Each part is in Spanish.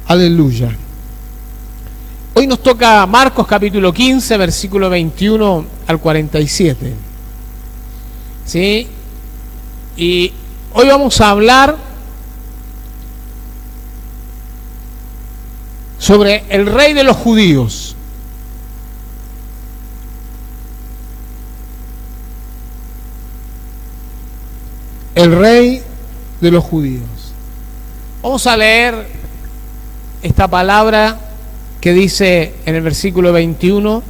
Aleluya. Hoy nos toca Marcos capítulo 15, versículo 21 al 47. ¿Sí? Y hoy vamos a hablar sobre el rey de los judíos. El rey de los judíos. Vamos a leer esta palabra que dice en el versículo 21: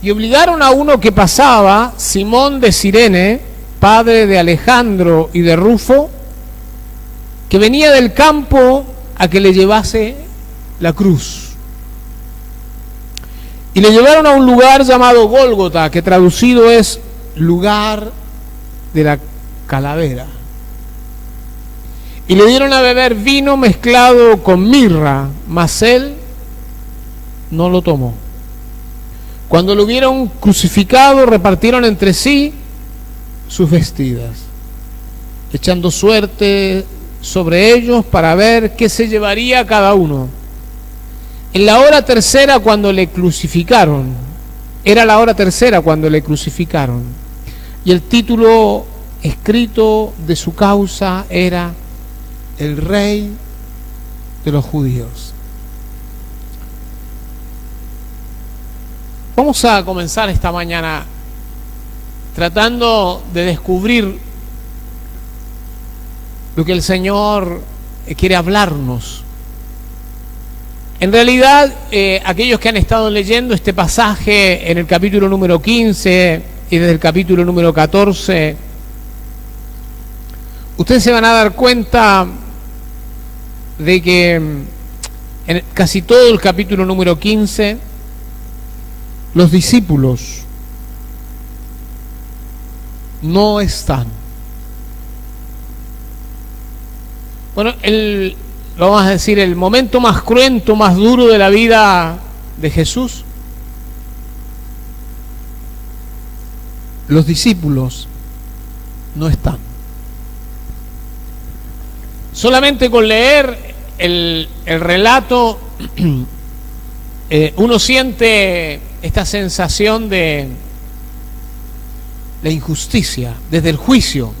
y obligaron a uno que pasaba, Simón de Cirene, padre de Alejandro y de Rufo, que venía del campo, a que le llevase la cruz. Y le llevaron a un lugar llamado Gólgota, que traducido es lugar de la calavera. Y le dieron a beber vino mezclado con mirra, mas él no lo tomó. Cuando lo hubieron crucificado, repartieron entre sí sus vestidas, echando suerte sobre ellos para ver qué se llevaría cada uno. En la hora tercera, cuando le crucificaron, era la hora tercera cuando le crucificaron, y el título escrito de su causa era el rey de los judíos. Vamos a comenzar esta mañana tratando de descubrir lo que el Señor quiere hablarnos. En realidad, aquellos que han estado leyendo este pasaje en el capítulo número 15 y desde el capítulo número 14, ustedes se van a dar cuenta de que en casi todo el capítulo número 15, los discípulos no están. Bueno, vamos a decir, el momento más cruento, más duro de la vida de Jesús, los discípulos no están. Solamente con leer el relato, uno siente esta sensación de injusticia, desde el juicio,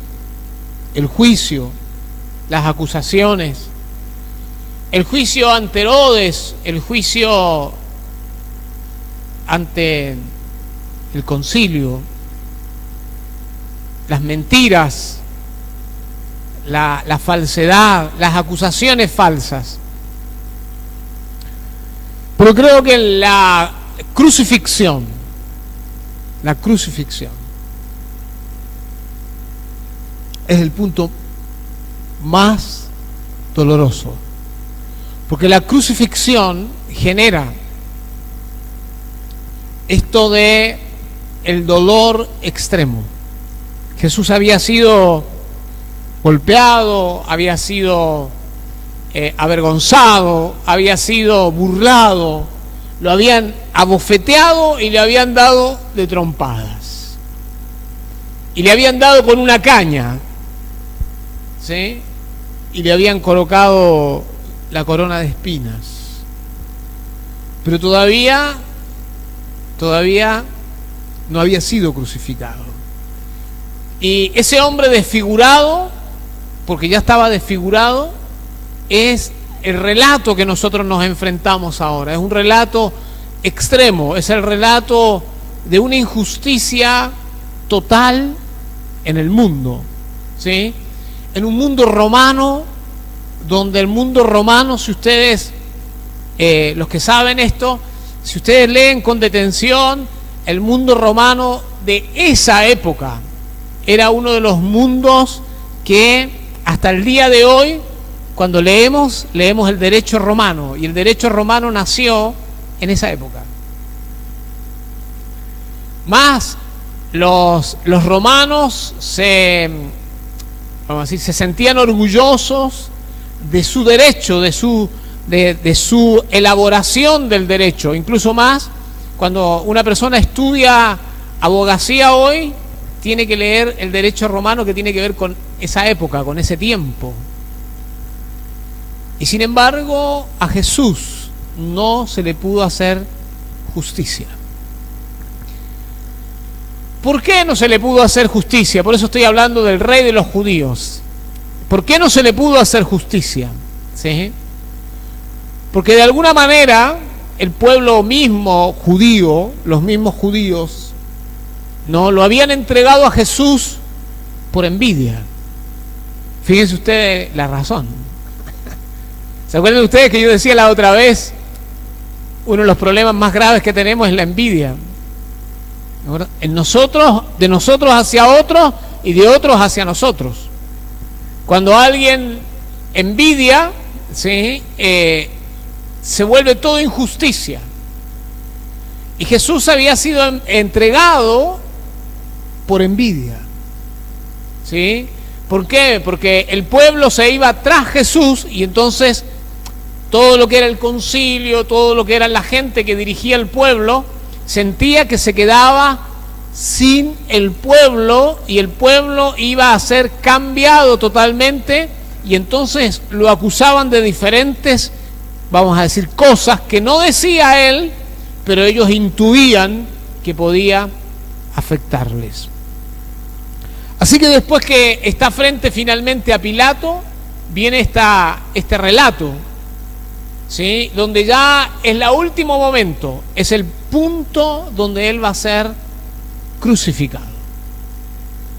las acusaciones, el juicio ante Herodes, el juicio ante el concilio, las mentiras, la falsedad, las acusaciones falsas. Pero creo que la crucifixión es el punto más doloroso, porque la crucifixión genera esto de el dolor extremo. Jesús había sido golpeado, había sido avergonzado, había sido burlado, lo habían abofeteado y le habían dado de trompadas, y le habían dado con una caña, ¿sí? Y le habían colocado la corona de espinas, pero todavía no había sido crucificado. Y ese hombre desfigurado, porque ya estaba desfigurado, es el relato que nosotros nos enfrentamos ahora. Es un relato extremo, es el relato de una injusticia total en el mundo, ¿sí? En un mundo romano, donde el mundo romano, si ustedes, los que saben esto, si ustedes leen con detención, el mundo romano de esa época era uno de los mundos que hasta el día de hoy, cuando leemos el derecho romano, y el derecho romano nació en esa época. Más los romanos se sentían orgullosos de su derecho, de su elaboración del derecho. Incluso más, cuando una persona estudia abogacía hoy, tiene que leer el derecho romano, que tiene que ver con esa época, con ese tiempo. Y sin embargo, a Jesús no se le pudo hacer justicia. ¿Por qué no se le pudo hacer justicia? Por eso estoy hablando del rey de los judíos. ¿Por qué no se le pudo hacer justicia? ¿Sí? Porque de alguna manera el pueblo mismo judío, los mismos judíos, no lo habían entregado a Jesús por envidia. Fíjense ustedes la razón. ¿Se acuerdan ustedes que yo decía la otra vez? Uno de los problemas más graves que tenemos es la envidia. En nosotros, de nosotros hacia otros y de otros hacia nosotros. Cuando alguien envidia, ¿sí? Se vuelve todo injusticia. Y Jesús había sido entregado por envidia. ¿Sí? ¿Por qué? Porque el pueblo se iba tras Jesús y entonces todo lo que era el concilio, todo lo que era la gente que dirigía el pueblo, sentía que se quedaba sin el pueblo y el pueblo iba a ser cambiado totalmente y entonces lo acusaban de diferentes, vamos a decir, cosas que no decía él, pero ellos intuían que podía afectarles. Así que después que está frente finalmente a Pilato, viene este relato, ¿sí? Donde ya es el último momento, es el punto donde él va a ser crucificado.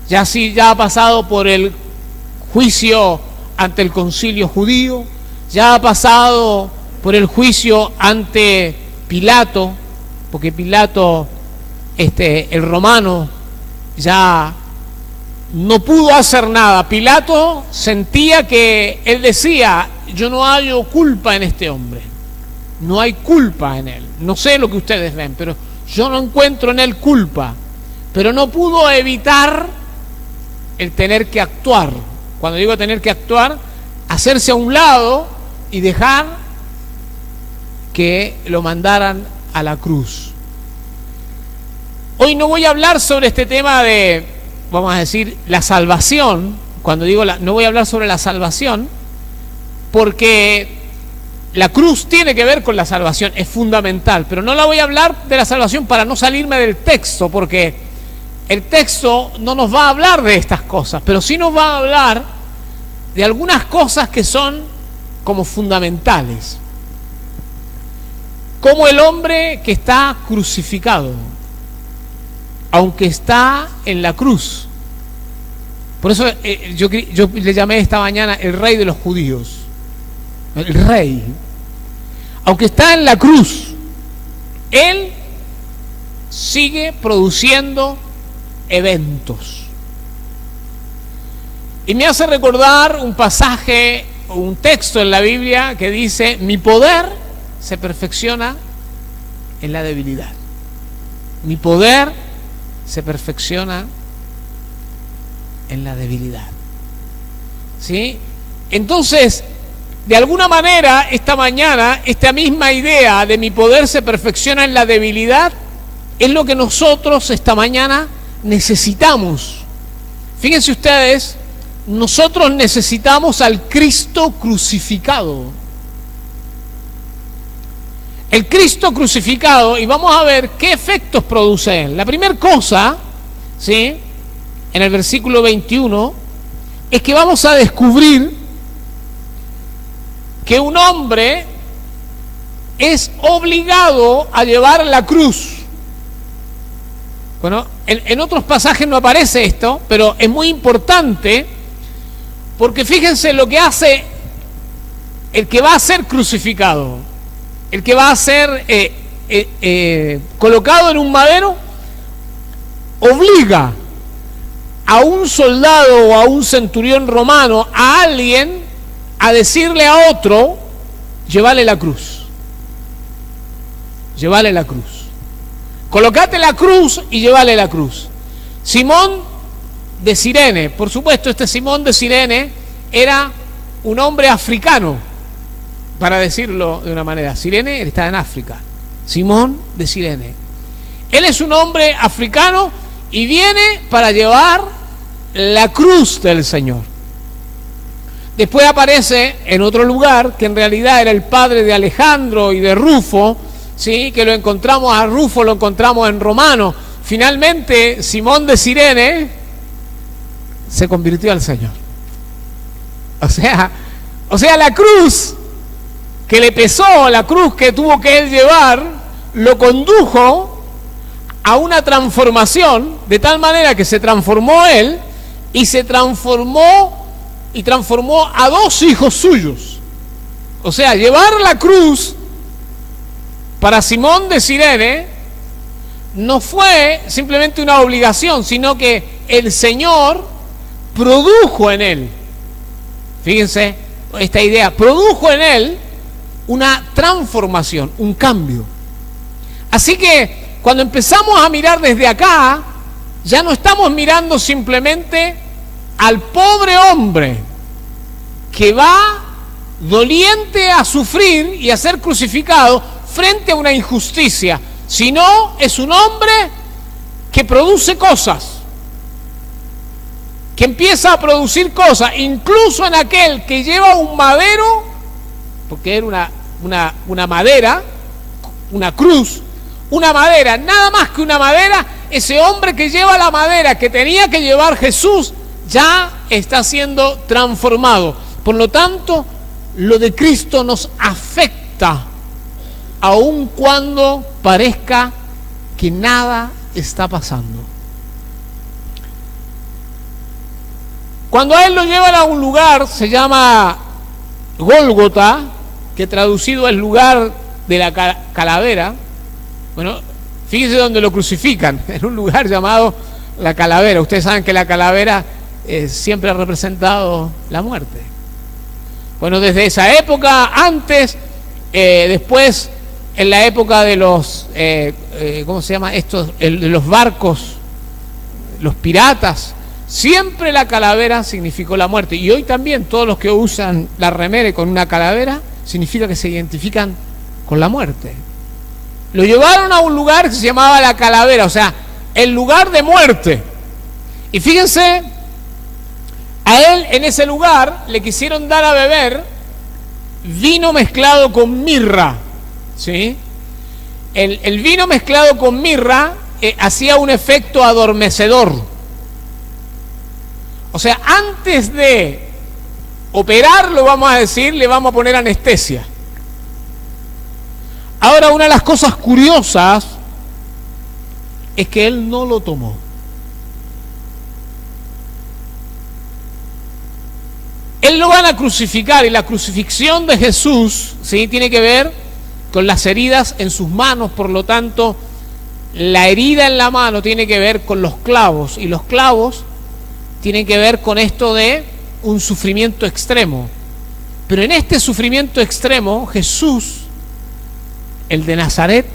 Ya ha pasado por el juicio ante el concilio judío, ya ha pasado por el juicio ante Pilato, porque Pilato, el romano, ya no pudo hacer nada. Pilato sentía que él decía: yo no hallo culpa en este hombre, no hay culpa en él, no sé lo que ustedes ven, pero yo no encuentro en él culpa. Pero no pudo evitar el tener que actuar. Cuando digo tener que actuar, hacerse a un lado y dejar que lo mandaran a la cruz. Hoy no voy a hablar sobre este tema de, vamos a decir, la salvación. Cuando digo no voy a hablar sobre la salvación, porque la cruz tiene que ver con la salvación, es fundamental, pero no la voy a hablar de la salvación para no salirme del texto, porque el texto no nos va a hablar de estas cosas, pero sí nos va a hablar de algunas cosas que son como fundamentales. Como el hombre que está crucificado, aunque está en la cruz. Por eso yo le llamé esta mañana el rey de los judíos. El rey. Aunque está en la cruz, él sigue produciendo eventos. Y me hace recordar un pasaje, un texto en la Biblia que dice: mi poder se perfecciona en la debilidad. Mi poder se perfecciona en la debilidad. ¿Sí? Entonces, de alguna manera, esta mañana, esta misma idea de mi poder se perfecciona en la debilidad es lo que nosotros esta mañana necesitamos. Fíjense ustedes, nosotros necesitamos al Cristo crucificado. El Cristo crucificado, y vamos a ver qué efectos produce él. La primera cosa, ¿sí?, en el versículo 21, es que vamos a descubrir que un hombre es obligado a llevar la cruz. Bueno, en otros pasajes no aparece esto, pero es muy importante, porque fíjense lo que hace el que va a ser crucificado, el que va a ser colocado en un madero, obliga a un soldado o a un centurión romano, a alguien, a decirle a otro: llévale la cruz, llévale la cruz. Colocate la cruz y llévale la cruz. Simón de Cirene, por supuesto, este Simón de Cirene era un hombre africano, para decirlo de una manera. Cirene está en África. Simón de Cirene. Él es un hombre africano y viene para llevar la cruz del Señor. Después aparece en otro lugar, que en realidad era el padre de Alejandro y de Rufo, ¿sí? Que lo encontramos a Rufo, lo encontramos en Romanos. Finalmente, Simón de Cirene se convirtió al Señor. O sea, la cruz que le pesó, la cruz que tuvo que él llevar, lo condujo a una transformación, de tal manera que se transformó él y se transformó a 2 hijos suyos. O sea, llevar la cruz para Simón de Cirene no fue simplemente una obligación, sino que el Señor produjo en él, fíjense esta idea, produjo en él una transformación, un cambio. Así que cuando empezamos a mirar desde acá, ya no estamos mirando simplemente al pobre hombre que va doliente a sufrir y a ser crucificado frente a una injusticia, sino es un hombre que produce cosas, que empieza a producir cosas, incluso en aquel que lleva un madero, porque era una madera, una cruz, una madera, nada más que una madera. Ese hombre que lleva la madera que tenía que llevar Jesús ya está siendo transformado. Por lo tanto, lo de Cristo nos afecta, aun cuando parezca que nada está pasando. Cuando a él lo llevan a un lugar, se llama Gólgota, que traducido es lugar de la calavera. Bueno, fíjense dónde lo crucifican, en un lugar llamado la calavera. Ustedes saben que la calavera siempre ha representado la muerte. Bueno, desde esa época, antes, después, en la época de los, ¿cómo se llama? De los barcos, los piratas, siempre la calavera significó la muerte. Y hoy también todos los que usan la remera con una calavera, significa que se identifican con la muerte. Lo llevaron a un lugar que se llamaba la calavera, o sea, el lugar de muerte. Y fíjense, a él en ese lugar le quisieron dar a beber vino mezclado con mirra, ¿sí? El vino mezclado con mirra hacía un efecto adormecedor. O sea, antes de operarlo, vamos a decir, le vamos a poner anestesia. Ahora, una de las cosas curiosas es que él no lo tomó. Él lo van a crucificar, y la crucifixión de Jesús, ¿sí?, tiene que ver con las heridas en sus manos. Por lo tanto, la herida en la mano tiene que ver con los clavos, y los clavos tienen que ver con esto de un sufrimiento extremo. Pero en este sufrimiento extremo, Jesús, el de Nazaret,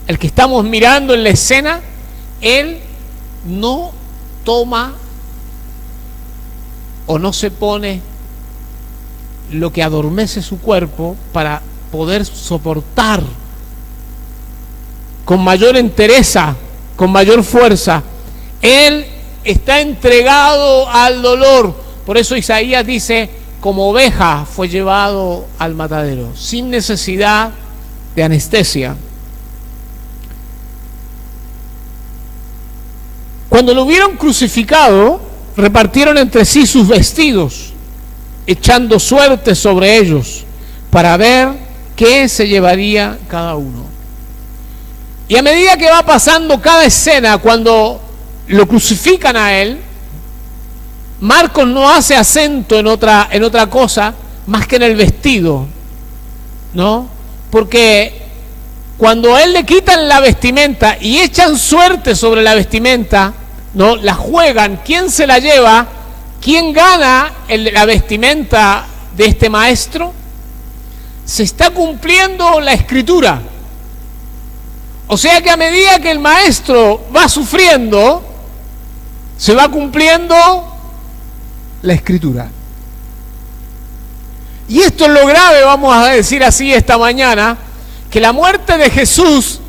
el que estamos mirando en la escena, él no toma o no se pone lo que adormece su cuerpo para poder soportar con mayor entereza, con mayor fuerza. Él está entregado al dolor. Por eso Isaías dice, como oveja fue llevado al matadero, sin necesidad de anestesia. Cuando lo hubieron crucificado, repartieron entre sí sus vestidos, echando suerte sobre ellos, para ver qué se llevaría cada uno. Y a medida que va pasando cada escena, cuando lo crucifican a él, Marcos no hace acento en otra cosa más que en el vestido, ¿no? Porque cuando a él le quitan la vestimenta y echan suerte sobre la vestimenta, ¿no?, la juegan, ¿quién se la lleva? ¿Quién gana la vestimenta de este maestro? Se está cumpliendo la escritura. O sea que a medida que el maestro va sufriendo, se va cumpliendo la escritura. Y esto es lo grave, vamos a decir así esta mañana, que la muerte de Jesús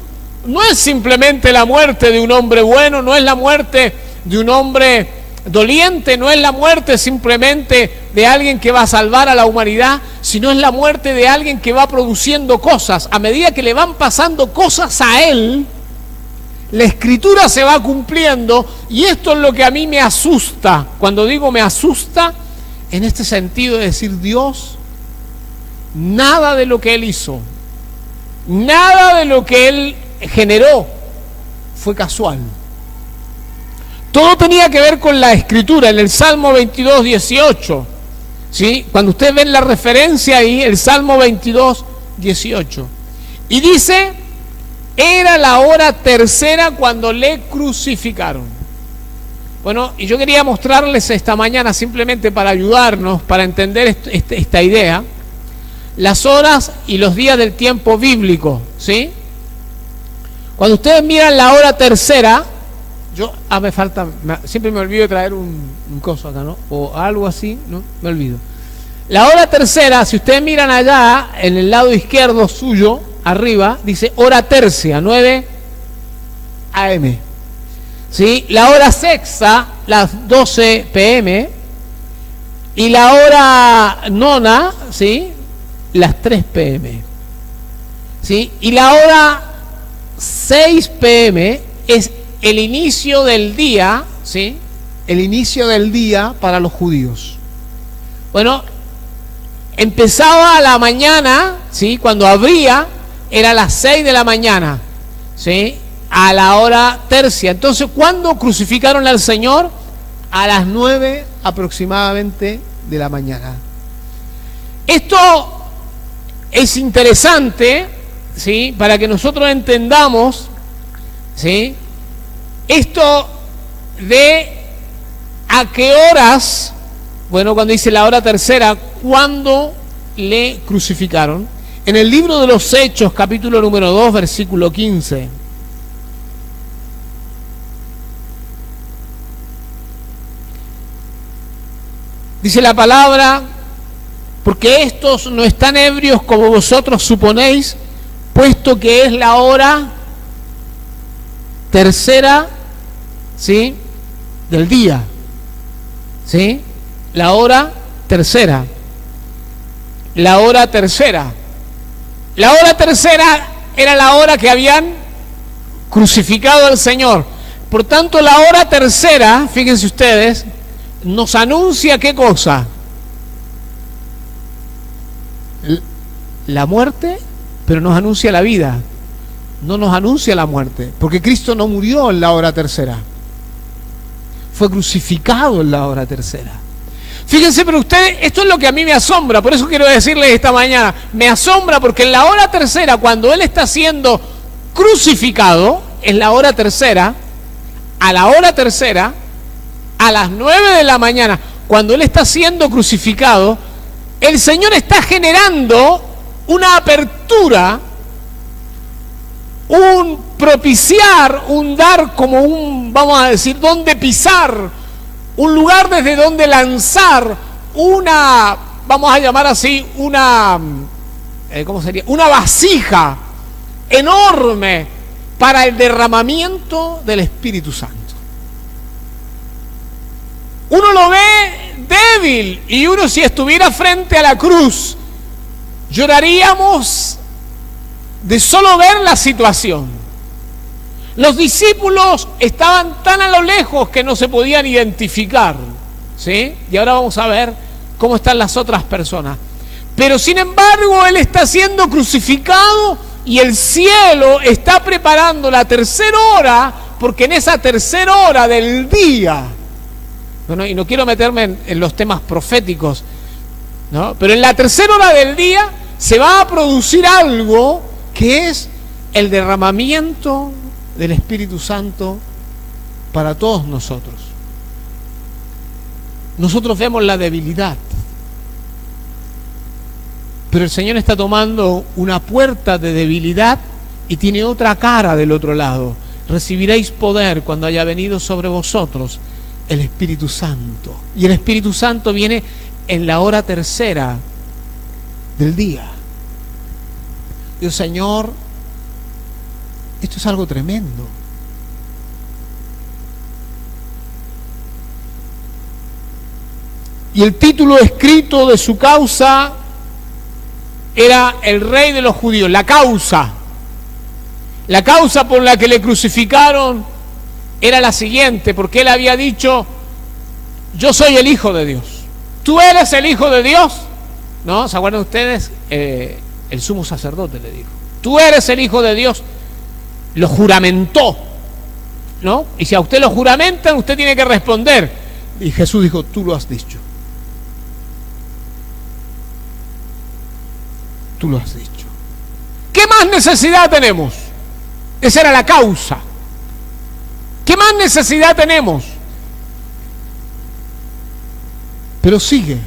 no es simplemente la muerte de un hombre bueno, no es la muerte de un hombre doliente, no es la muerte simplemente de alguien que va a salvar a la humanidad, sino es la muerte de alguien que va produciendo cosas. A medida que le van pasando cosas a él, la escritura se va cumpliendo, y esto es lo que a mí me asusta. Cuando digo me asusta, en este sentido de decir, Dios, nada de lo que Él hizo, nada de lo que Él generó fue casual. Todo tenía que ver con la escritura. En el Salmo 22, 18, ¿sí? Cuando ustedes ven la referencia ahí, el Salmo 22, 18, y dice, era la hora tercera cuando le crucificaron. Bueno, y yo quería mostrarles esta mañana, simplemente para ayudarnos, para entender esta idea, las horas y los días del tiempo bíblico, ¿sí? Cuando ustedes miran la hora tercera, siempre me olvido de traer un coso acá, ¿no? O algo así, ¿no? Me olvido. La hora tercera, si ustedes miran allá, en el lado izquierdo suyo, arriba, dice hora tercia, 9 AM. ¿Sí? La hora sexta, las 12 PM. Y la hora nona, ¿sí? Las 3 PM. ¿Sí? Y la hora 6 PM es el inicio del día, ¿sí? El inicio del día para los judíos. Bueno, empezaba a la mañana, ¿sí? Cuando abría, era a las 6 de la mañana, ¿sí? A la hora tercia. Entonces, ¿cuándo crucificaron al Señor? A las 9 aproximadamente de la mañana. Esto es interesante, ¿sí? Para que nosotros entendamos, ¿sí? Esto de a qué horas, bueno, cuando dice la hora tercera, ¿cuándo le crucificaron? En el libro de los Hechos, capítulo número 2, versículo 15. Dice la palabra, porque estos no están ebrios como vosotros suponéis, puesto que es la hora tercera, ¿sí? Del día, ¿sí? La hora tercera. La hora tercera. La hora tercera era la hora que habían crucificado al Señor. Por tanto, la hora tercera, fíjense ustedes, nos anuncia ¿qué cosa? La muerte, pero nos anuncia la vida. No nos anuncia la muerte, porque Cristo no murió en la hora tercera. Fue crucificado en la hora tercera. Fíjense, pero ustedes, esto es lo que a mí me asombra, por eso quiero decirles esta mañana, me asombra porque en la hora tercera, cuando Él está siendo crucificado, en la hora tercera, a la hora tercera, a las 9 de la mañana, cuando Él está siendo crucificado, el Señor está generando una apertura, un propiciar, un dar como un, vamos a decir, donde pisar, un lugar desde donde lanzar una, vamos a llamar así, una, ¿cómo sería? Una vasija enorme para el derramamiento del Espíritu Santo. Uno lo ve débil y uno, si estuviera frente a la cruz, lloraríamos de solo ver la situación. Los discípulos estaban tan a lo lejos que no se podían identificar, ¿sí? Y ahora vamos a ver cómo están las otras personas. Pero sin embargo, Él está siendo crucificado y el cielo está preparando la tercera hora, porque en esa tercera hora del día, bueno, y no quiero meterme en los temas proféticos, ¿no? Pero en la tercera hora del día se va a producir algo que es el derramamiento del Espíritu Santo para todos nosotros. Nosotros vemos la debilidad, pero el Señor está tomando una puerta de debilidad y tiene otra cara del otro lado. Recibiréis poder cuando haya venido sobre vosotros el Espíritu Santo. Y el Espíritu Santo viene en la hora tercera del día. Dios, Señor, esto es algo tremendo. Y el título escrito de su causa era el Rey de los Judíos, la causa. La causa por la que le crucificaron era la siguiente, porque él había dicho: yo soy el Hijo de Dios. ¿Tú eres el Hijo de Dios? ¿No? ¿Se acuerdan ustedes? El sumo sacerdote le dijo: tú eres el Hijo de Dios. Lo juramentó, ¿no? Y si a usted lo juramentan, usted tiene que responder. Y Jesús dijo: tú lo has dicho. Tú lo has dicho. ¿Qué más necesidad tenemos? Esa era la causa. ¿Qué más necesidad tenemos? Pero sigue.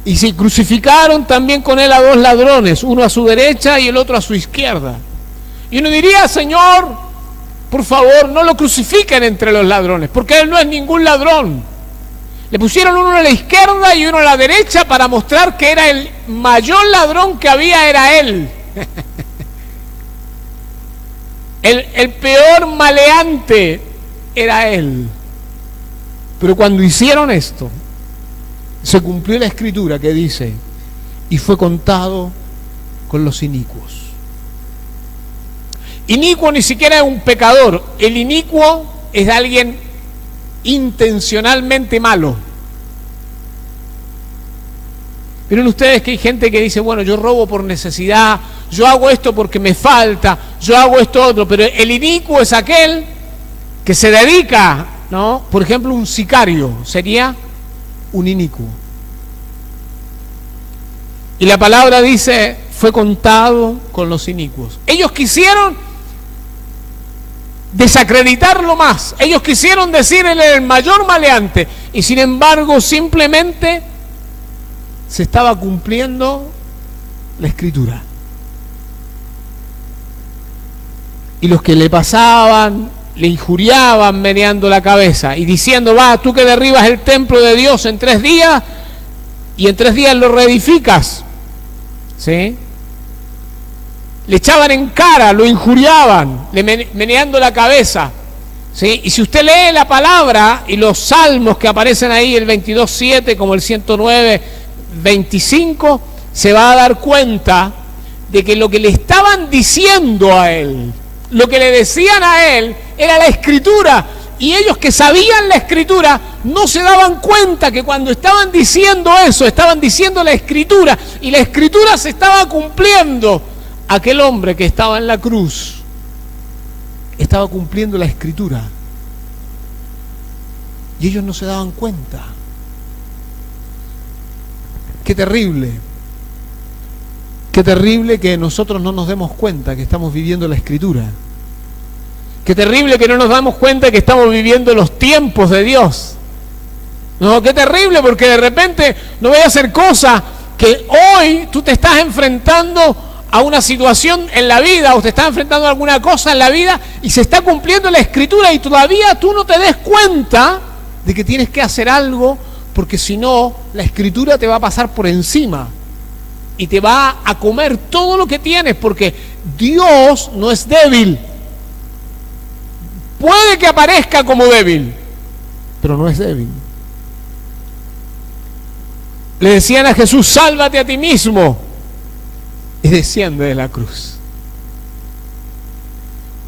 Y se crucificaron también con él a 2 ladrones, uno a su derecha y el otro a su izquierda. Y uno diría: Señor, por favor, no lo crucifiquen entre los ladrones, porque él no es ningún ladrón. Le pusieron uno a la izquierda y uno a la derecha para mostrar que era el mayor ladrón que había, era él. El peor maleante era él. Pero cuando hicieron esto, se cumplió la escritura que dice: y fue contado con los inicuos. Inicuo ni siquiera es un pecador. El inicuo es alguien intencionalmente malo. Miren ustedes que hay gente que dice: bueno, yo robo por necesidad, yo hago esto porque me falta, yo hago esto otro. Pero el inicuo es aquel que se dedica, ¿no? Por ejemplo, un sicario sería un inicuo. Y la palabra dice: fue contado con los inicuos. Ellos quisieron desacreditarlo más. Ellos quisieron decir: él era el mayor maleante. Y sin embargo, simplemente se estaba cumpliendo la escritura. Y los que le pasaban, le injuriaban meneando la cabeza y diciendo: va, tú que derribas el templo de Dios en 3 días y en 3 días lo reedificas. ¿Sí? Le echaban en cara, lo injuriaban, le meneando la cabeza. ¿Sí? Y si usted lee la palabra y los salmos que aparecen ahí, el 22:7 como el 109:25, se va a dar cuenta de que lo que le estaban diciendo a él, lo que le decían a él, era la escritura. Y ellos que sabían la escritura no se daban cuenta que cuando estaban diciendo eso, estaban diciendo la escritura, y la escritura se estaba cumpliendo. Aquel hombre que estaba en la cruz estaba cumpliendo la escritura. Y ellos no se daban cuenta. Qué terrible. Qué terrible que nosotros no nos demos cuenta que estamos viviendo la escritura. Qué terrible que no nos damos cuenta que estamos viviendo los tiempos de Dios. No, qué terrible, porque de repente no voy a hacer cosas que hoy tú te estás enfrentando a una situación en la vida, o te estás enfrentando a alguna cosa en la vida y se está cumpliendo la escritura, y todavía tú no te des cuenta de que tienes que hacer algo, porque si no, la escritura te va a pasar por encima y te va a comer todo lo que tienes, porque Dios no es débil. Puede que aparezca como débil, pero no es débil. Le decían a Jesús: sálvate a ti mismo, y desciende de la cruz.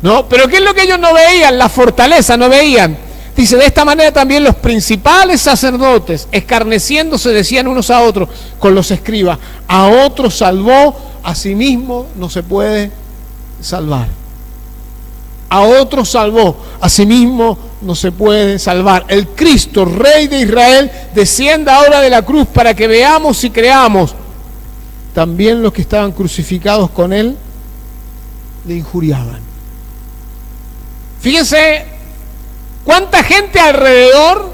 No, pero ¿qué es lo que ellos no veían? La fortaleza, no veían. Dice: de esta manera también los principales sacerdotes, escarneciéndose, decían unos a otros con los escribas: a otros salvó, a sí mismo no se puede salvar. A otros salvó, a sí mismo no se puede salvar. El Cristo, Rey de Israel, descienda ahora de la cruz para que veamos y creamos. También los que estaban crucificados con él le injuriaban. Fíjense cuánta gente alrededor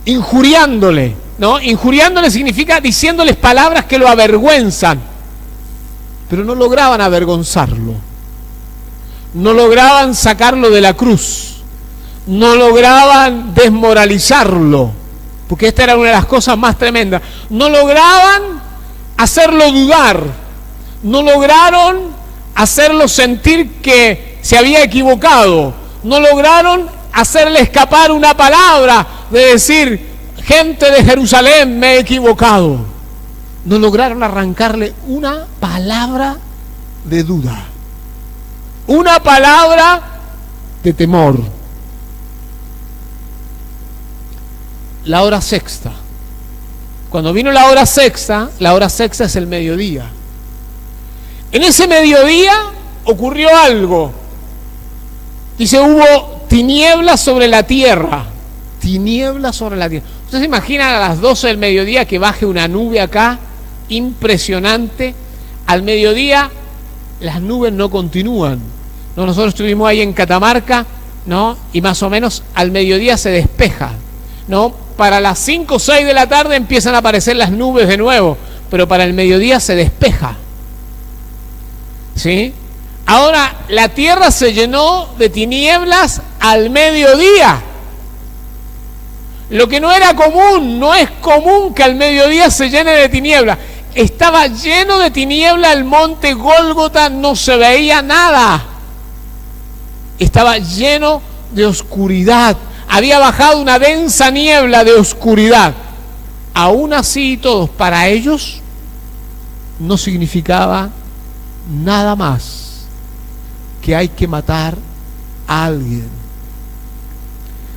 injuriándole, ¿no? Injuriándole significa diciéndoles palabras que lo avergüenzan, pero no lograban avergonzarlo, no lograban sacarlo de la cruz, no lograban desmoralizarlo, porque esta era una de las cosas más tremendas. No lograban hacerlo dudar, no lograron hacerlo sentir que se había equivocado, no lograron hacerle escapar una palabra de decir: gente de Jerusalén, me he equivocado. No lograron arrancarle una palabra de duda, una palabra de temor. La hora sexta. Cuando vino la hora sexta es el mediodía. En ese mediodía ocurrió algo. Dice, hubo tinieblas sobre la tierra. Tinieblas sobre la tierra. ¿Usted se imagina a las 12 del mediodía que baje una nube acá? Impresionante. Al mediodía las nubes no continúan. ¿No? Nosotros estuvimos ahí en Catamarca, ¿no? Y más o menos al mediodía se despeja, ¿no? Para las 5 o 6 de la tarde empiezan a aparecer las nubes de nuevo, pero para el mediodía se despeja. ¿Sí? Ahora la tierra se llenó de tinieblas al mediodía. Lo que no era común, no es común que al mediodía se llene de tinieblas. Estaba lleno de tiniebla el monte Gólgota, no se veía nada. Estaba lleno de oscuridad. Había bajado una densa niebla de oscuridad. Aún así, todos, para ellos, no significaba nada más que hay que matar a alguien.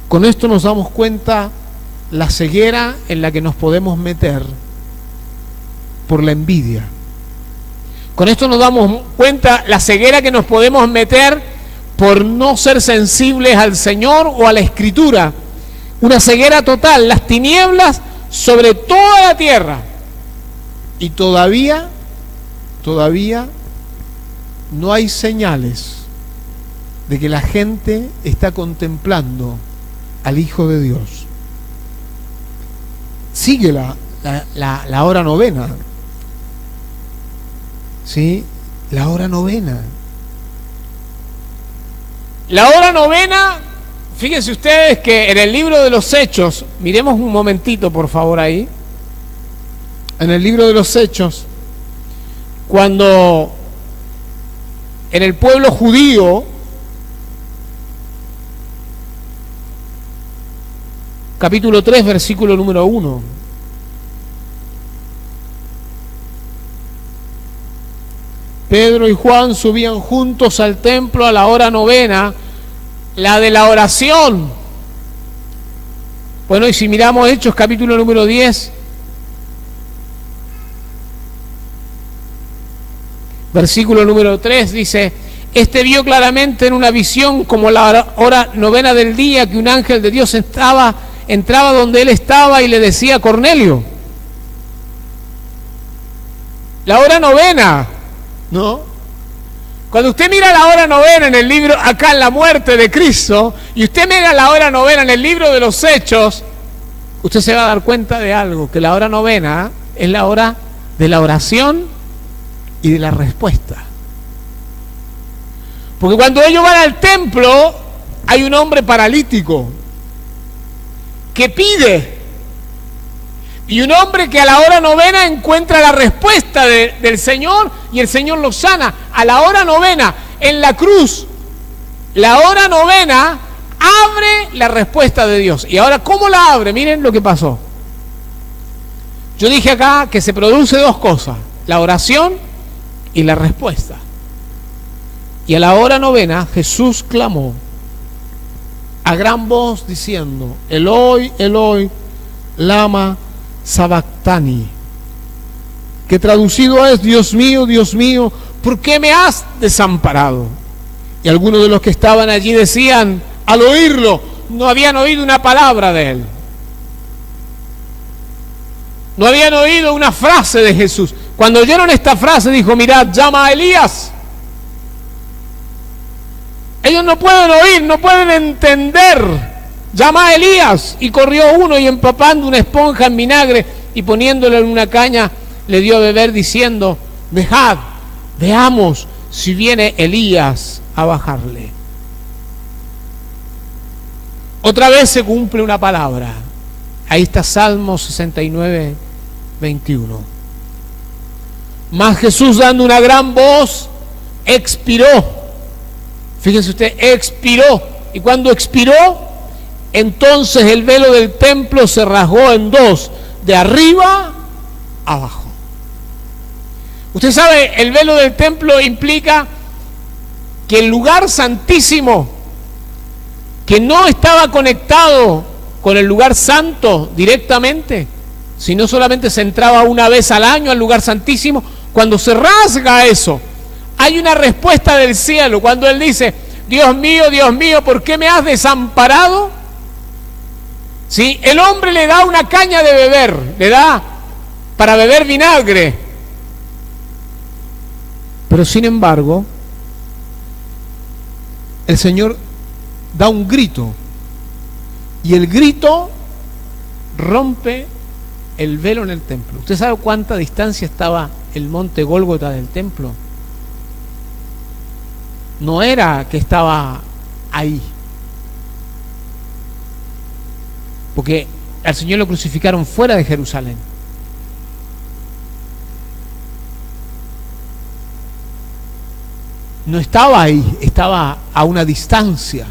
Con esto nos damos cuenta la ceguera en la que nos podemos meter por la envidia. Con esto nos damos cuenta la ceguera que nos podemos meter por no ser sensibles al Señor o a la Escritura. Una ceguera total, las tinieblas sobre toda la tierra. Y todavía no hay señales de que la gente está contemplando al Hijo de Dios. Sigue la hora novena. ¿Sí? La hora novena. La hora novena, fíjense ustedes que en el libro de los Hechos, miremos un momentito por favor ahí, en el libro de los Hechos, cuando en el pueblo judío, capítulo 3, versículo número 1, Pedro y Juan subían juntos al templo a la hora novena, la de la oración. Bueno, y si miramos Hechos capítulo número 10, versículo número 3, dice, este vio claramente en una visión como la hora novena del día que un ángel de Dios entraba donde él estaba y le decía a Cornelio. La hora novena, ¿no? Cuando usted mira la hora novena en el libro, acá en la muerte de Cristo, y usted mira la hora novena en el libro de los Hechos, usted se va a dar cuenta de algo, que la hora novena es la hora de la oración y de la respuesta. Porque cuando ellos van al templo, hay un hombre paralítico que pide, y un hombre que a la hora novena encuentra la respuesta del Señor y el Señor lo sana. A la hora novena, en la cruz, la hora novena abre la respuesta de Dios. Y ahora, ¿cómo la abre? Miren lo que pasó. Yo dije acá que se produce dos cosas, la oración y la respuesta. Y a la hora novena, Jesús clamó a gran voz diciendo, Eloi, Eloi, lama sabactani, que traducido es, Dios mío, ¿por qué me has desamparado? Y algunos de los que estaban allí decían, al oírlo, no habían oído una palabra de él. No habían oído una frase de Jesús. Cuando oyeron esta frase, dijo, mirad, llama a Elías. Ellos no pueden oír, no pueden entender. Llama a Elías. Y corrió uno y empapando una esponja en vinagre y poniéndole en una caña, le dio a beber diciendo, dejad, veamos si viene Elías a bajarle. Otra vez se cumple una palabra. Ahí está Salmo 69, 21. Mas Jesús, dando una gran voz, expiró. Fíjense usted, expiró. Y cuando expiró, entonces el velo del templo se rasgó en dos, de arriba a abajo. Usted sabe, el velo del templo implica que el lugar santísimo, que no estaba conectado con el lugar santo directamente, sino solamente se entraba una vez al año al lugar santísimo, cuando se rasga eso, hay una respuesta del cielo, cuando Él dice: Dios mío, ¿por qué me has desamparado? ¿Sí? El hombre le da una caña de beber, le da para beber vinagre, pero sin embargo, el Señor da un grito, y el grito rompe el velo en el templo. ¿Usted sabe cuánta distancia estaba el monte Gólgota del templo? No era que estaba ahí, porque al Señor lo crucificaron fuera de Jerusalén. No estaba ahí, estaba a una distancia.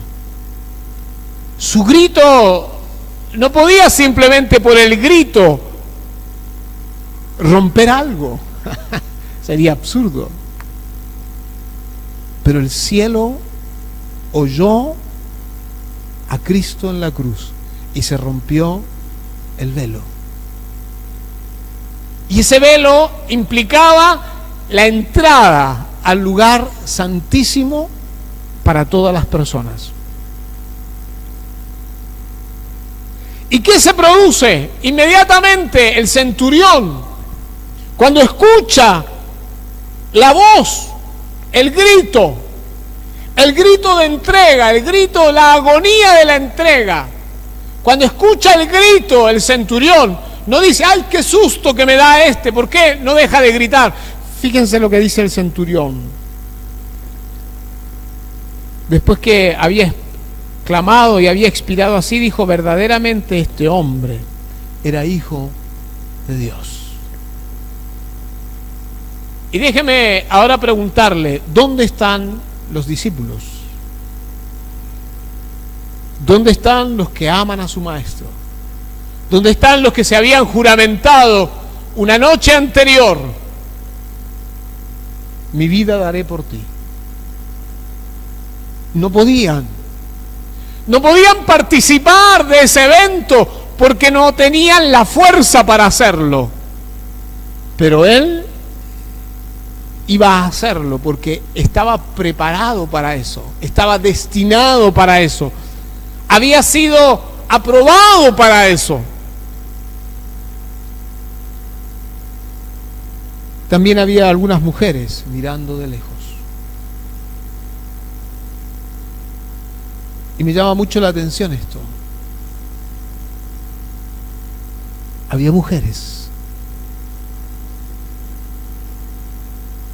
Su grito no podía simplemente por el grito romper algo. Sería absurdo. Pero el cielo oyó a Cristo en la cruz y se rompió el velo. Y ese velo implicaba la entrada al lugar santísimo para todas las personas. ¿Y qué se produce? Inmediatamente el centurión, cuando escucha la voz, el grito de entrega, el grito, la agonía de la entrega, cuando escucha el grito, el centurión no dice: ¡ay, qué susto que me da este! ¿Por qué no deja de gritar? Fíjense lo que dice el centurión. Después que había clamado y había expirado así, dijo: verdaderamente este hombre era hijo de Dios. Y déjeme ahora preguntarle: ¿dónde están los discípulos? ¿Dónde están los que aman a su maestro? ¿Dónde están los que se habían juramentado una noche anterior: mi vida daré por ti? No podían participar de ese evento porque no tenían la fuerza para hacerlo. Pero Él iba a hacerlo porque estaba preparado para eso, estaba destinado para eso, había sido aprobado para eso. También había algunas mujeres mirando de lejos. Y me llama mucho la atención esto. Había mujeres.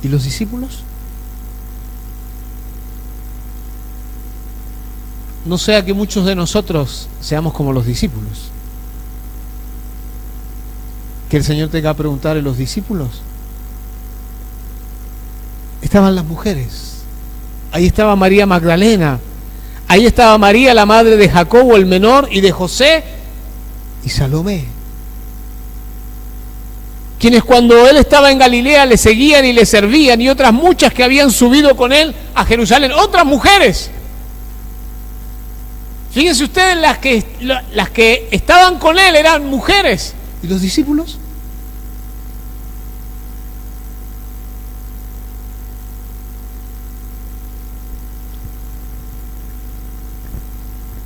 ¿Y los discípulos? No sea que muchos de nosotros seamos como los discípulos. Que el Señor tenga que preguntar a los discípulos. Estaban las mujeres. Ahí estaba María Magdalena. Ahí estaba María, la madre de Jacobo el menor y de José y Salomé, quienes cuando él estaba en Galilea le seguían y le servían, y otras muchas que habían subido con él a Jerusalén, otras mujeres. Fíjense ustedes, las que estaban con él eran mujeres. ¿Y los discípulos?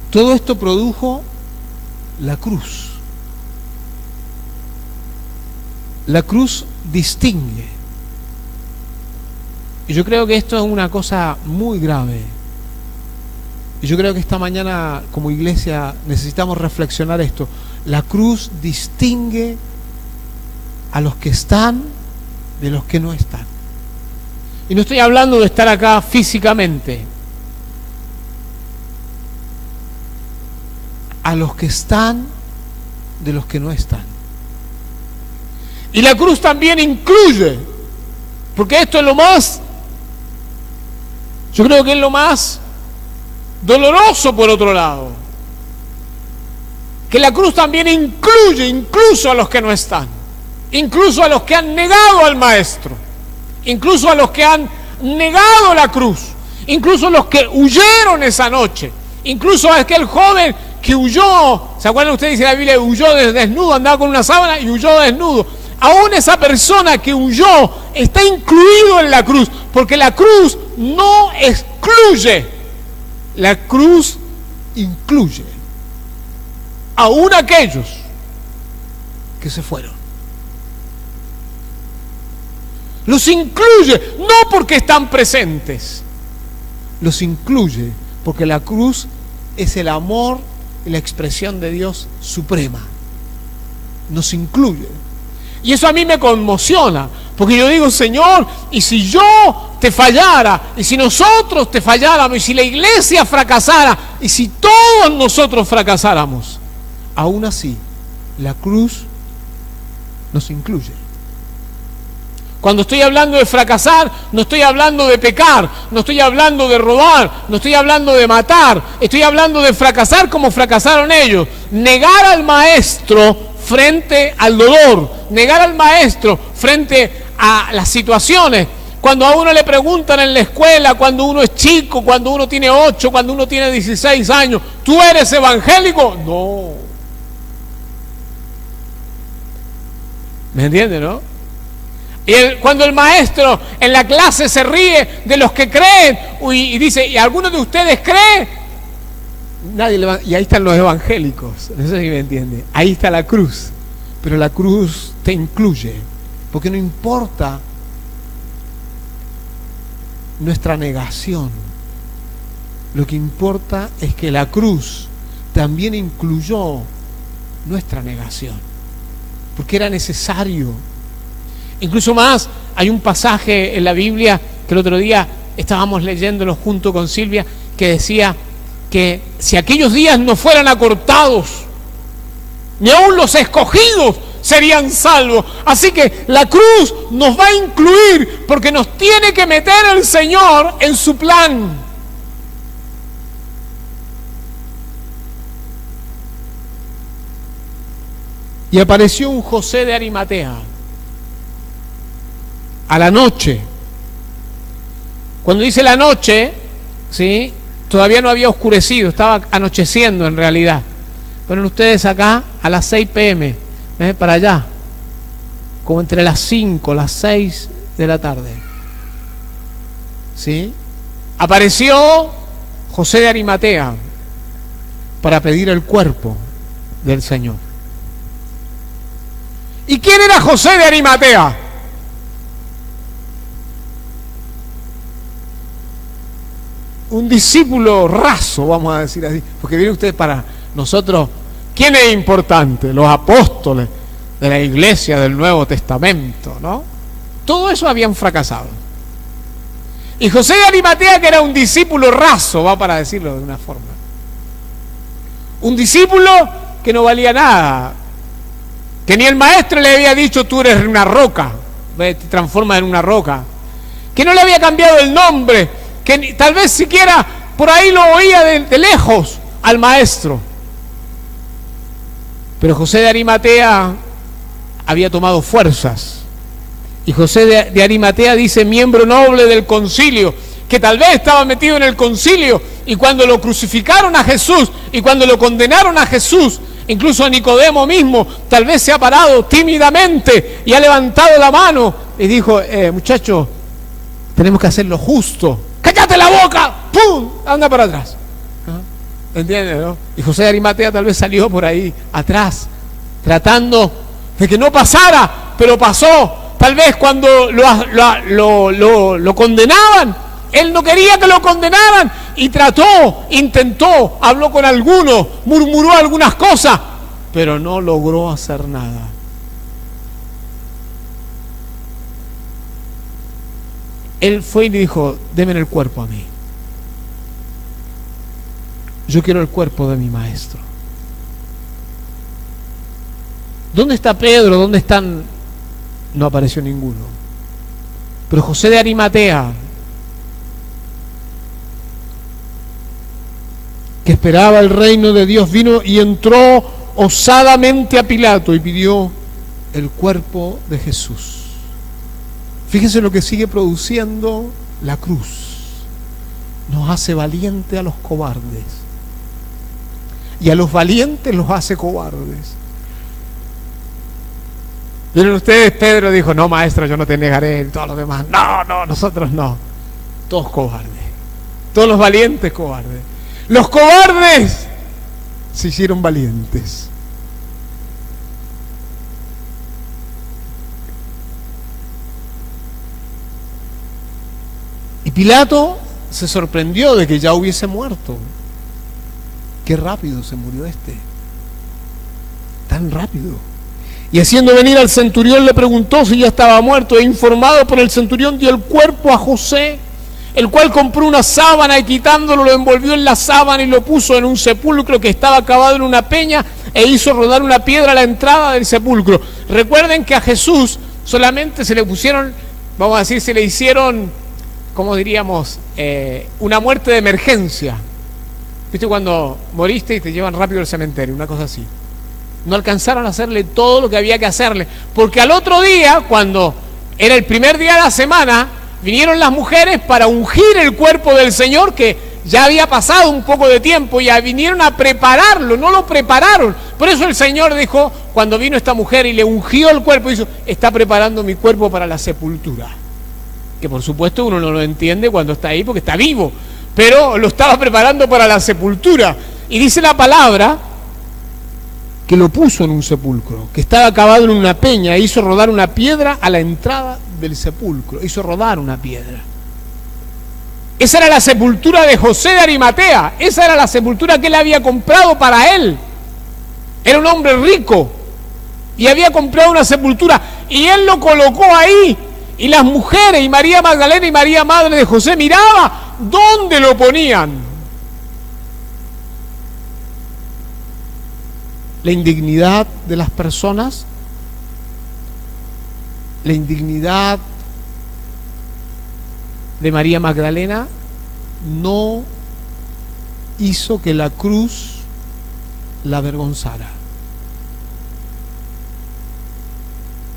Todo esto produjo la cruz. La cruz distingue. Y yo creo que esto es una cosa muy grave. Y yo creo que esta mañana como iglesia necesitamos reflexionar esto. La cruz distingue a los que están de los que no están. Y no estoy hablando de estar acá físicamente. A los que están de los que no están. Y la cruz también incluye, porque esto es lo más, yo creo que es lo más doloroso por otro lado. que la cruz también incluye incluso a los que no están, incluso a los que han negado al Maestro, incluso a los que han negado la cruz, incluso a los que huyeron esa noche, incluso a aquel joven que huyó. ¿Se acuerdan ustedes? Dice la Biblia, huyó desnudo, andaba con una sábana y huyó desnudo. Aún esa persona que huyó está incluido en la cruz, porque la cruz no excluye, la cruz incluye aún aquellos que se fueron. Los incluye, no porque están presentes, los incluye porque la cruz es el amor y la expresión de Dios suprema. Nos incluye. Y eso a mí me conmociona, porque yo digo, Señor, y si yo te fallara, y si nosotros te falláramos, y si la iglesia fracasara, y si todos nosotros fracasáramos, aún así, la cruz nos incluye. Cuando estoy hablando de fracasar, no estoy hablando de pecar, no estoy hablando de robar, no estoy hablando de matar, estoy hablando de fracasar como fracasaron ellos. Negar al Maestro frente al dolor, negar al Maestro frente a las situaciones. Cuando a uno le preguntan en la escuela, cuando uno es chico, cuando uno tiene 8, cuando uno tiene 16 años, ¿tú eres evangélico? No. ¿Me entiende, no? Cuando el maestro en la clase se ríe de los que creen y dice, ¿y alguno de ustedes cree? Nadie le va, y ahí están los evangélicos, no sé si me entiende. Ahí está la cruz, pero la cruz te incluye, porque no importa nuestra negación, lo que importa es que la cruz también incluyó nuestra negación, porque era necesario. Incluso más, hay un pasaje en la Biblia que el otro día estábamos leyéndolo junto con Silvia, que decía que si aquellos días no fueran acortados, ni aun los escogidos serían salvos. Así que la cruz nos va a incluir, porque nos tiene que meter el Señor en su plan. Y apareció un José de Arimatea a la noche. Cuando dice la noche, ¿sí?, todavía no había oscurecido, estaba anocheciendo en realidad. Ponen ustedes acá a las 6 p.m., para allá, como entre las 5, las 6 de la tarde. ¿Sí? Apareció José de Arimatea para pedir el cuerpo del Señor. ¿Y quién era José de Arimatea? Un discípulo raso, vamos a decir así, porque vienen ustedes, para nosotros, ¿quién es importante? Los apóstoles de la iglesia del Nuevo Testamento, ¿no? Todo eso habían fracasado. Y José de Arimatea, que era un discípulo raso, va, para decirlo de una forma, un discípulo que no valía nada, que ni el maestro le había dicho, tú eres una roca, te transformas en una roca, que no le había cambiado el nombre, que tal vez siquiera por ahí lo oía de lejos al maestro. Pero José de Arimatea había tomado fuerzas. Y José de Arimatea, dice, miembro noble del concilio, que tal vez estaba metido en el concilio, y cuando lo crucificaron a Jesús, y cuando lo condenaron a Jesús, incluso a Nicodemo mismo, tal vez se ha parado tímidamente y ha levantado la mano y dijo, muchachos, tenemos que hacer lo justo. ¡Cállate la boca! ¡Pum! Anda para atrás. ¿Entiendes, no? Y José de Arimatea tal vez salió por ahí atrás, tratando de que no pasara, pero pasó. Tal vez cuando lo condenaban, él no quería que lo condenaran, y intentó, habló con algunos, murmuró algunas cosas, pero no logró hacer nada. Él fue y le dijo, denme el cuerpo a mí. Yo quiero el cuerpo de mi maestro. ¿Dónde está Pedro? ¿Dónde están? No apareció ninguno. Pero José de Arimatea, que esperaba el reino de Dios, vino y entró osadamente a Pilato y pidió el cuerpo de Jesús. Fíjense lo que sigue produciendo la cruz. Nos hace valiente a los cobardes. Y a los valientes los hace cobardes. Miren ustedes, Pedro dijo, no maestro, yo no te negaré, y todos los demás, no, nosotros no. Todos cobardes. Todos los valientes cobardes. Los cobardes se hicieron valientes. Y Pilato se sorprendió de que ya hubiese muerto. Qué rápido se murió tan rápido. Y haciendo venir al centurión le preguntó si ya estaba muerto, e informado por el centurión dio el cuerpo a José, el cual compró una sábana y quitándolo lo envolvió en la sábana y lo puso en un sepulcro que estaba cavado en una peña e hizo rodar una piedra a la entrada del sepulcro. Recuerden que a Jesús solamente se le pusieron, vamos a decir, se le hicieron, ¿cómo diríamos? Una muerte de emergencia. ¿Viste cuando moriste y te llevan rápido al cementerio? Una cosa así. No alcanzaron a hacerle todo lo que había que hacerle, porque al otro día, cuando era el primer día de la semana, vinieron las mujeres para ungir el cuerpo del Señor, que ya había pasado un poco de tiempo, y vinieron a prepararlo, no lo prepararon. Por eso el Señor dijo, cuando vino esta mujer y le ungió el cuerpo, dijo, está preparando mi cuerpo para la sepultura. Que por supuesto uno no lo entiende cuando está ahí, porque está vivo, pero lo estaba preparando para la sepultura. Y dice la palabra que lo puso en un sepulcro, que estaba cavado en una peña, e hizo rodar una piedra a la entrada del sepulcro, hizo rodar una piedra. Esa era la sepultura de José de Arimatea, esa era la sepultura que él había comprado para él. Era un hombre rico y había comprado una sepultura y él lo colocó ahí, y las mujeres y María Magdalena y María madre de José miraba dónde lo ponían. La indignidad de las personas, la indignidad de María Magdalena no hizo que la cruz la avergonzara.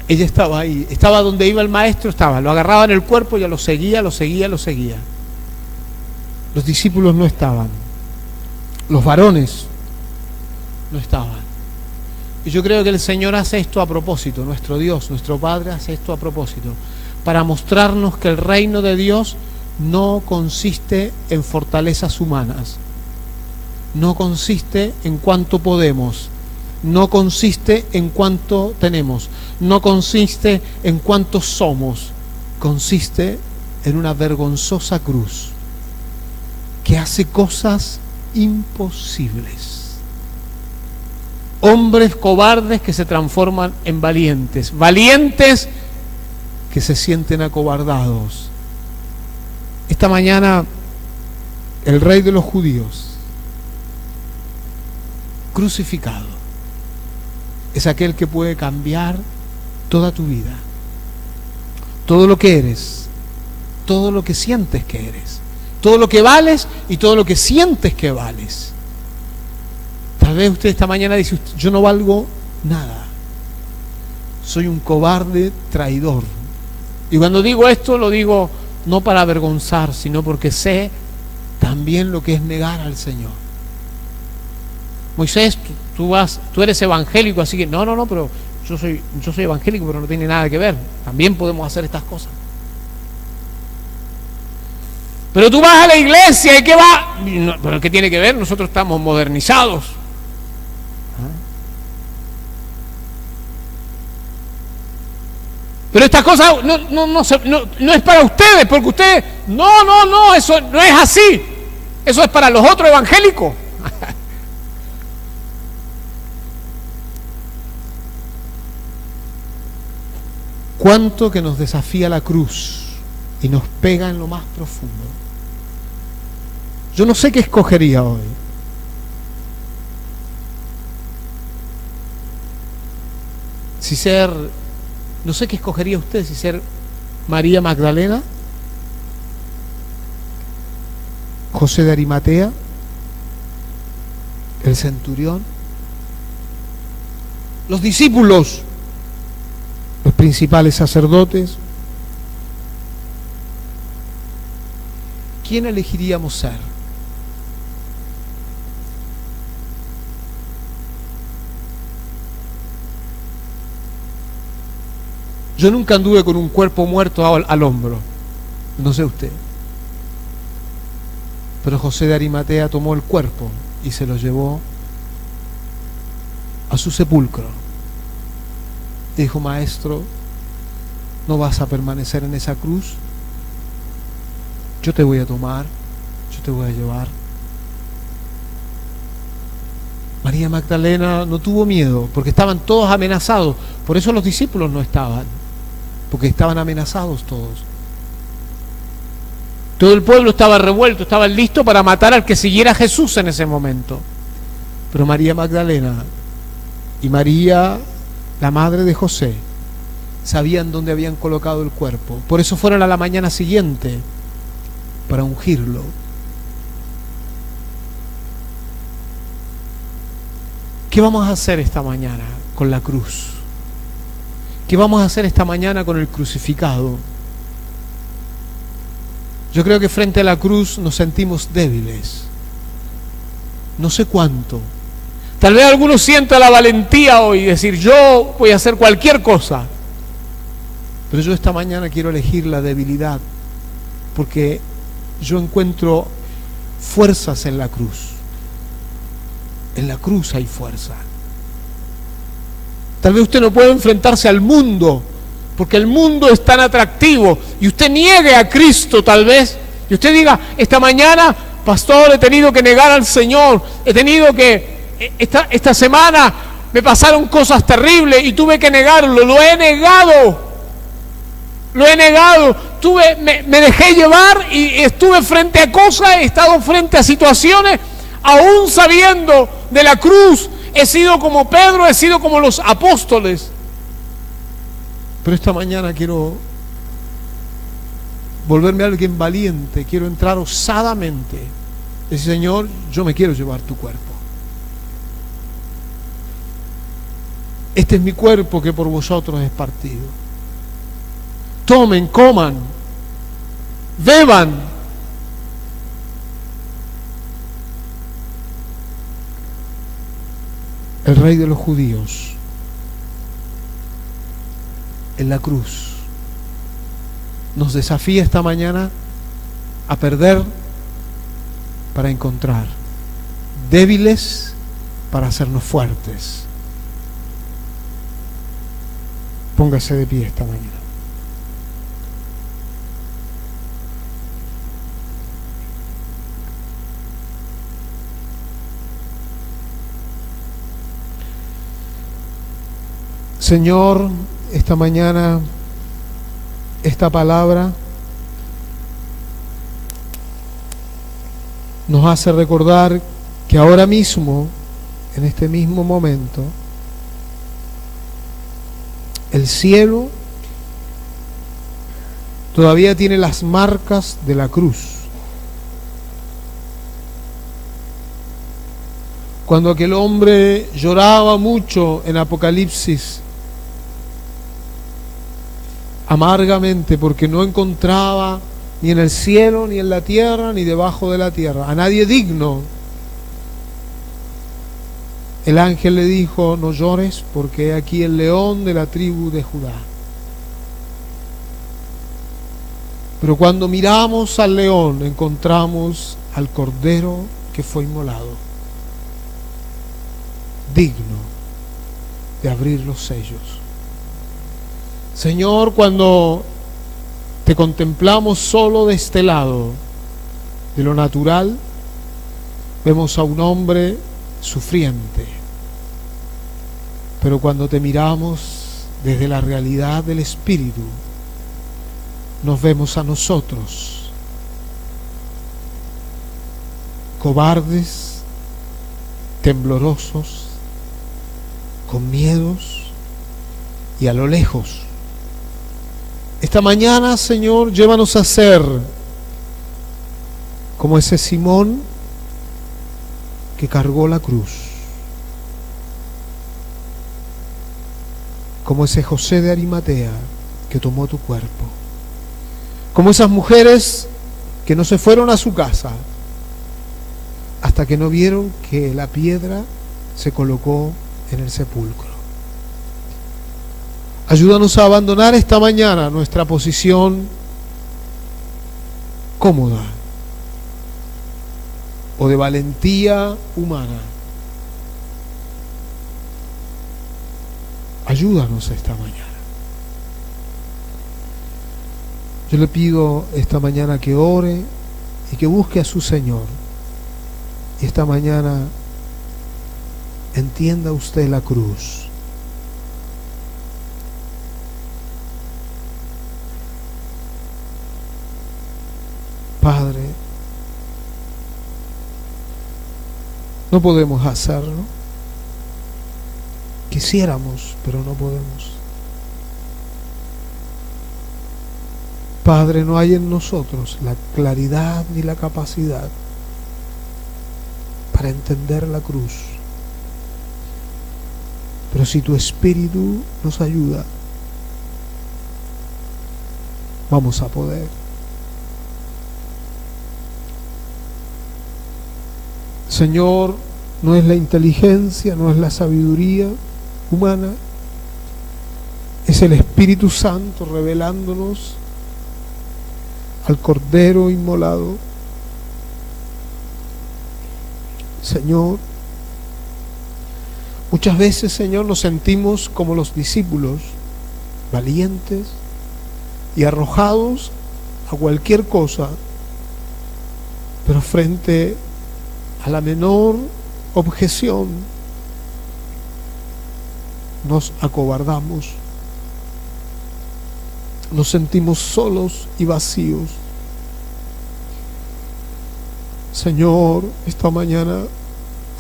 Ella estaba ahí, estaba donde iba el maestro, lo agarraba en el cuerpo y ya lo seguía. Los discípulos no estaban, los varones no estaban. Y yo creo que el Señor hace esto a propósito, nuestro Dios, nuestro Padre hace esto a propósito, para mostrarnos que el reino de Dios no consiste en fortalezas humanas, no consiste en cuánto podemos, no consiste en cuánto tenemos, no consiste en cuántos somos, consiste en una vergonzosa cruz que hace cosas imposibles. Hombres cobardes que se transforman en valientes, valientes que se sienten acobardados. Esta mañana el rey de los judíos, crucificado, es aquel que puede cambiar toda tu vida, todo lo que eres, todo lo que sientes que eres, todo lo que vales y todo lo que sientes que vales. Tal vez usted esta mañana dice, yo no valgo nada, soy un cobarde traidor. Y cuando digo esto, lo digo no para avergonzar, sino porque sé también lo que es negar al Señor. Moisés, tú eres evangélico, así que no, pero yo soy evangélico, pero no tiene nada que ver. También podemos hacer estas cosas. Pero tú vas a la iglesia y ¿qué va? No, pero ¿qué tiene que ver? Nosotros estamos modernizados. Pero estas cosas no es para ustedes, porque ustedes, no, eso no es así. Eso es para los otros evangélicos. Cuánto que nos desafía la cruz y nos pega en lo más profundo. Yo no sé qué escogería hoy. No sé qué escogería usted, si ser María Magdalena, José de Arimatea, el centurión, los discípulos, los principales sacerdotes. ¿Quién elegiríamos ser? Yo nunca anduve con un cuerpo muerto al hombro, no sé usted. Pero José de Arimatea tomó el cuerpo y se lo llevó a su sepulcro. Dijo: maestro, no vas a permanecer en esa cruz, yo te voy a tomar, yo te voy a llevar. María Magdalena no tuvo miedo, porque estaban todos amenazados. Por eso los discípulos no estaban, porque estaban amenazados todos. Todo el pueblo estaba revuelto, estaba listo para matar al que siguiera a Jesús en ese momento. Pero María Magdalena y María, la madre de José, sabían dónde habían colocado el cuerpo. Por eso fueron a la mañana siguiente para ungirlo. ¿Qué vamos a hacer esta mañana con la cruz? ¿Qué vamos a hacer esta mañana con el crucificado? Yo creo que frente a la cruz nos sentimos débiles. No sé cuánto. Tal vez algunos sientan la valentía hoy y decir: yo voy a hacer cualquier cosa. Pero yo esta mañana quiero elegir la debilidad, porque yo encuentro fuerzas en la cruz. En la cruz hay fuerza. Tal vez usted no pueda enfrentarse al mundo, porque el mundo es tan atractivo, y usted niegue a Cristo tal vez, y usted diga: esta mañana, pastor, he tenido que negar al Señor, he tenido que, esta semana me pasaron cosas terribles y tuve que negarlo, lo he negado, me dejé llevar y estuve frente a cosas, he estado frente a situaciones, aún sabiendo de la cruz, he sido como Pedro, he sido como los apóstoles. Pero esta mañana quiero volverme alguien valiente, quiero entrar osadamente. Decir: Señor, yo me quiero llevar tu cuerpo. Este es mi cuerpo que por vosotros es partido. Tomen, coman, beban. El Rey de los judíos en la cruz nos desafía esta mañana a perder para encontrar, débiles para hacernos fuertes. Póngase de pie esta mañana. Señor, esta mañana, esta palabra nos hace recordar que ahora mismo, en este mismo momento, el cielo todavía tiene las marcas de la cruz. Cuando aquel hombre lloraba mucho en Apocalipsis, amargamente, porque no encontraba ni en el cielo, ni en la tierra, ni debajo de la tierra a nadie digno, el ángel le dijo: no llores, porque he aquí el león de la tribu de Judá. Pero cuando miramos al león, encontramos al cordero que fue inmolado, digno de abrir los sellos. Señor, cuando te contemplamos solo de este lado, de lo natural, vemos a un hombre sufriente. Pero cuando te miramos desde la realidad del Espíritu, nos vemos a nosotros, cobardes, temblorosos, con miedos y a lo lejos. Esta mañana, Señor, llévanos a ser como ese Simón que cargó la cruz. como ese José de Arimatea que tomó tu cuerpo, como esas mujeres que no se fueron a su casa hasta que no vieron que la piedra se colocó en el sepulcro. Ayúdanos a abandonar esta mañana nuestra posición cómoda o de valentía humana. Ayúdanos esta mañana. Yo le pido esta mañana que ore y que busque a su Señor. Y esta mañana entienda usted la cruz. Padre, no podemos hacerlo. Quisiéramos, pero no podemos. Padre, no hay en nosotros la claridad ni la capacidad para entender la cruz. Pero si tu Espíritu nos ayuda, vamos a poder. Señor, no es la inteligencia, no es la sabiduría humana, es el Espíritu Santo revelándonos al Cordero inmolado. Señor, muchas veces, Señor, nos sentimos como los discípulos, valientes y arrojados a cualquier cosa, pero frente a la menor objeción nos acobardamos, nos sentimos solos y vacíos. Señor, esta mañana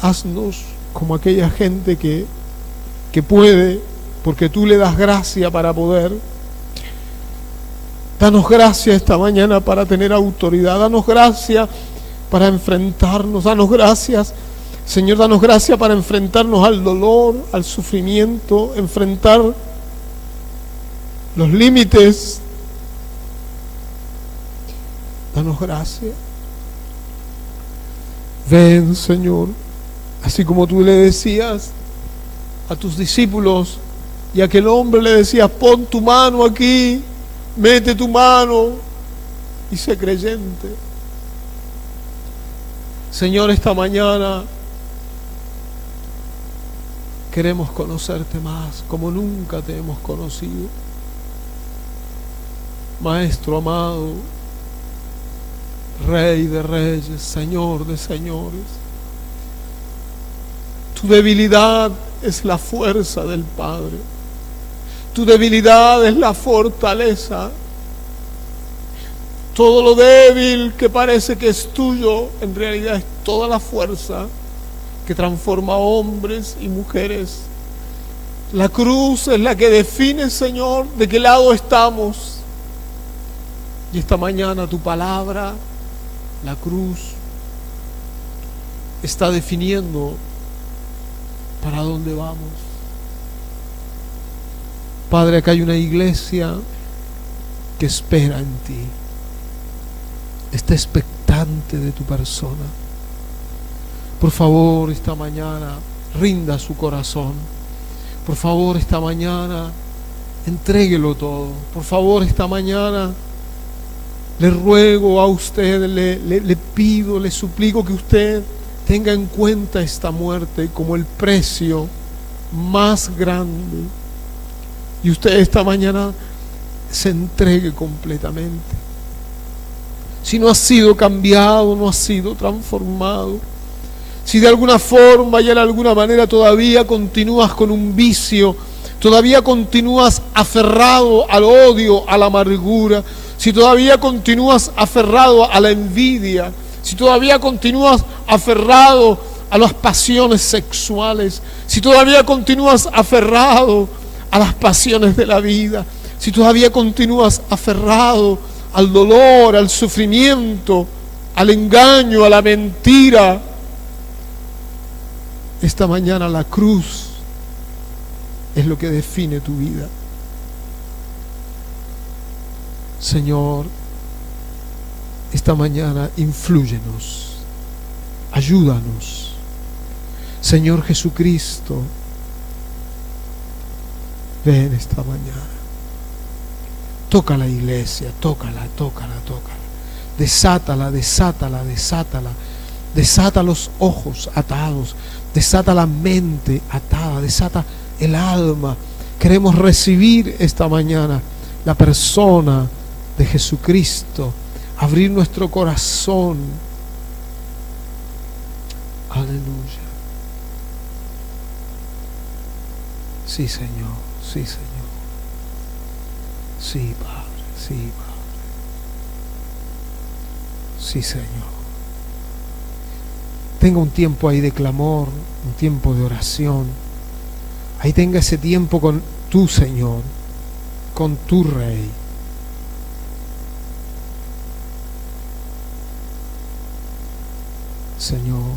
haznos como aquella gente que puede, porque tú le das gracia para poder. Danos gracia esta mañana para tener autoridad, danos gracia para enfrentarnos, danos gracias, Señor, danos gracia para enfrentarnos al dolor, al sufrimiento, enfrentar los límites. Danos gracia. Ven, Señor, así como tú le decías a tus discípulos y a aquel hombre le decías, pon tu mano aquí, mete tu mano y sé creyente. Señor, esta mañana queremos conocerte más, como nunca te hemos conocido. Maestro amado, Rey de reyes, Señor de señores. Tu debilidad es la fuerza del Padre. Tu debilidad es la fortaleza. Todo lo débil que parece que es tuyo, en realidad es toda la fuerza que transforma hombres y mujeres. La cruz es la que define, Señor, de qué lado estamos. Y esta mañana tu palabra, la cruz, está definiendo para dónde vamos. Padre, acá hay una iglesia que espera en ti. Está expectante de tu persona. Por favor, esta mañana rinda su corazón. Por favor, esta mañana entréguelo todo. Por favor, esta mañana le ruego a usted, le pido, le suplico que usted tenga en cuenta esta muerte como el precio más grande. Y usted esta mañana se entregue completamente. Si no has sido cambiado, no has sido transformado, si de alguna forma y de alguna manera todavía continúas con un vicio, todavía continúas aferrado al odio, a la amargura, si todavía continúas aferrado a la envidia, si todavía continúas aferrado a las pasiones sexuales, si todavía continúas aferrado a las pasiones de la vida, si todavía continúas aferrado al dolor, al sufrimiento, al engaño, a la mentira, esta mañana la cruz es lo que define tu vida. Señor, esta mañana inflúyenos, ayúdanos. Señor Jesucristo, ven esta mañana. Toca la iglesia, tócala. Desátala. Desata los ojos atados, desata la mente atada, desata el alma. Queremos recibir esta mañana la persona de Jesucristo, abrir nuestro corazón. Aleluya. Sí, Señor, sí, Señor. Sí, Padre, sí, Padre. Sí, Señor. Tenga un tiempo ahí de clamor, un tiempo de oración. Ahí tenga ese tiempo con tu Señor, con tu Rey. Señor,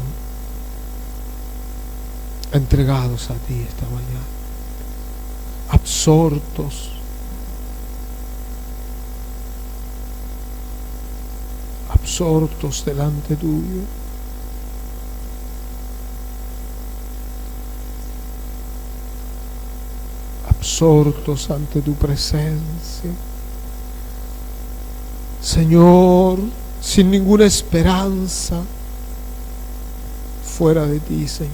entregados a ti esta mañana, absortos delante tuyo. Absortos ante tu presencia, Señor, sin ninguna esperanza fuera de ti, Señor.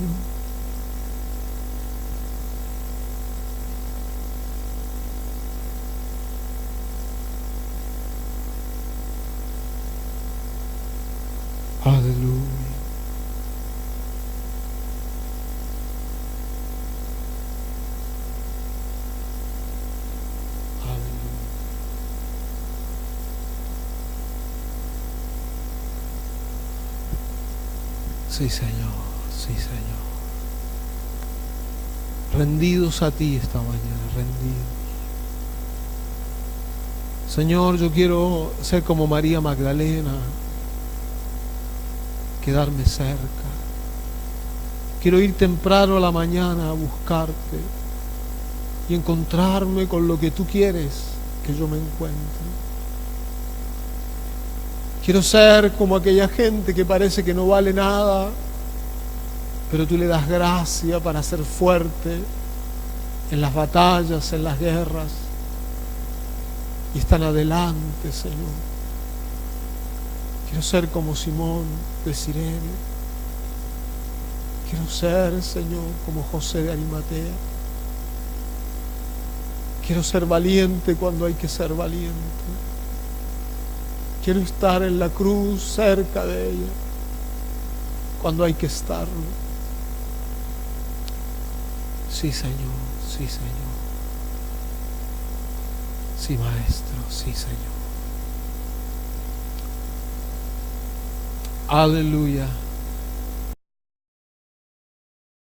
Aleluya. Sí, Señor, sí, Señor. Rendidos a ti esta mañana, rendidos. Señor, yo quiero ser como María Magdalena, quedarme cerca. Quiero ir temprano a la mañana a buscarte y encontrarme con lo que tú quieres que yo me encuentre. Quiero ser como aquella gente que parece que no vale nada, pero tú le das gracia para ser fuerte en las batallas, en las guerras, y están adelante, Señor. Quiero ser como Simón de Cirene. Quiero ser, Señor, como José de Arimatea. Quiero ser valiente cuando hay que ser valiente. Quiero estar en la cruz cerca de ella cuando hay que estarlo. Sí, Señor, sí, Señor. Sí, Maestro, sí, Señor. Aleluya.